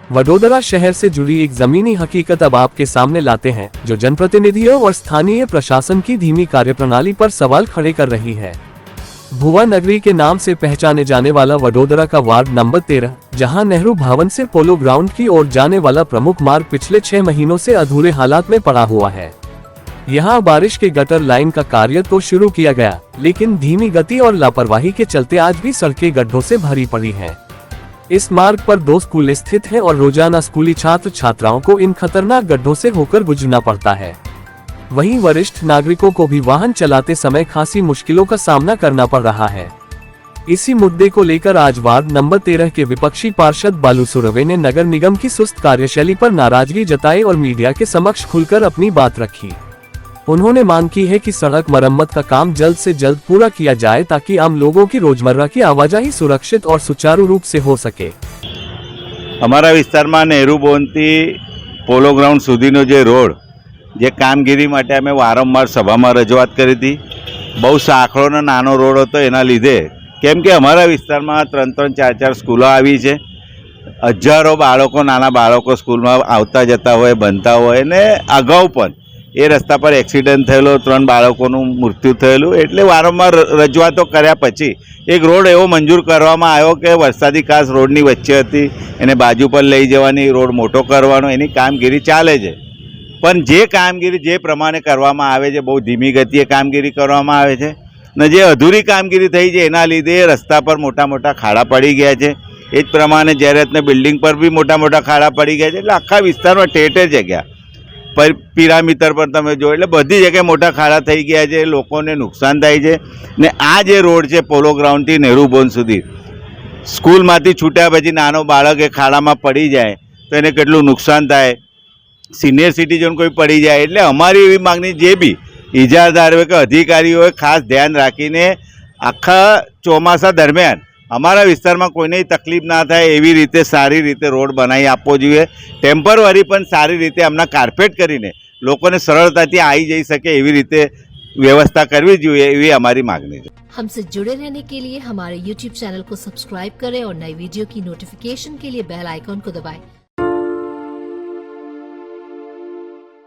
वडोदरा शहर से जुड़ी एक जमीनी हकीकत अब आपके सामने लाते हैं, जो जनप्रतिनिधियों और स्थानीय प्रशासन की धीमी कार्यप्रणाली पर सवाल खड़े कर रही है। भुवा नगरी के नाम से पहचाने जाने वाला वडोदरा का वार्ड नंबर 13, जहां नेहरू भवन से पोलो ग्राउंड की ओर जाने वाला प्रमुख मार्ग पिछले 6 महीनों से अधूरे हालात में पड़ा हुआ है। यहां बारिश के गटर लाइन का कार्य तो शुरू किया गया, लेकिन धीमी गति और लापरवाही के चलते आज भी सड़कें गड्ढों से भरी पड़ी हैं। इस मार्ग पर 2 स्कूल स्थित हैं और रोजाना स्कूली छात्र छात्राओं को इन खतरनाक गड्ढों से होकर गुजरना पड़ता है। वहीं वरिष्ठ नागरिकों को भी वाहन चलाते समय खासी मुश्किलों का सामना करना पड़ रहा है। इसी मुद्दे को लेकर आज वार्ड नंबर 13 के विपक्षी पार्षद बालू सुरवे ने नगर निगम की सुस्त कार्यशैली पर नाराजगी जताई और मीडिया के समक्ष खुलकर अपनी बात रखी। उन्होंने मांग की है कि सड़क मरम्मत का काम जल्द से जल्द पूरा किया जाए ताकि आम लोगों की रोजमर्रा की आवाजाही सुरक्षित और सुचारू रूप से हो सके। અમારા વિસ્તારમાં નેहरू ભવનથી પોલો ગ્રાઉન્ડ સુધીનો જે રોડ જે કામગીરી માટે અમે વારંવાર સભામાં રજૂઆત કરી હતી। બહુ સાંકડો અને નાનો રોડ હતો એના લીધે, કેમ કે અમારા વિસ્તારમાં 3-3, 4-4 સ્કૂલો આવી છે। હજારો બાળકો, નાના બાળકો સ્કૂલમાં આવતા જતા હોય, ભણતા હોય ને અગાઉ પણ એ રસ્તા પર એક્સિડન્ટ થયેલો, 3 બાળકોનું મૃત્યુ થયેલું। એટલે વારંવાર રજૂઆતો કર્યા પછી એક રોડ એવો મંજૂર કરવામાં આવ્યો કે વરસાદી કાચ રોડની વચ્ચે હતી, એને બાજુ પર લઈ જવાની, રોડ મોટો કરવાનો, એની કામગીરી ચાલે છે। પણ જે કામગીરી જે પ્રમાણે કરવામાં આવે છે, બહુ ધીમી ગતિએ કામગીરી કરવામાં આવે છે ને જે અધૂરી કામગીરી થઈ છે એના લીધે રસ્તા પર મોટા મોટા ખાડા પડી ગયા છે। એ જ પ્રમાણે જાહેરાતને બિલ્ડિંગ પર બી મોટા મોટા ખાડા પડી ગયા છે। એટલે આખા વિસ્તારમાં ઠેર જગ્યા પિરામિટર પર તમે જો, એટલે બધી જગ્યાએ મોટા ખાડા થઈ ગયા છે, લોકોને નુકસાન થાય છે। ને આ જે રોડ છે પોલો ગ્રાઉન્ડથી નેहरू ભવન સુધી, સ્કૂલમાંથી છૂટ્યા પછી નાનો બાળક એ ખાડામાં પડી જાય તો એને કેટલું નુકસાન થાય, સિનિયર સિટીઝન કોઈ પડી જાય। એટલે અમારી એવી માગણી જે બી ઇજારદાર હોય કે અધિકારી હોય, ખાસ ધ્યાન રાખીને આખા ચોમાસા દરમિયાન અમારા વિસ્તારમાં કોઈને તકલીફ ના થાય એવી રીતે સારી રીતે રોડ બનાવી આપવો જોઈએ। ટેમ્પરરી પણ સારી રીતે આમના કાર્પેટ કરીને લોકોને સરળતાથી આવી જઈ શકે એવી રીતે व्यवस्था करवी જોઈએ એવી અમારી मांगनी है। हमसे जुड़े रहने के लिए हमारे YouTube चैनल को सब्सक्राइब करें और नई वीडियो की नोटिफिकेशन के लिए बेल आइकॉन को दबाएं।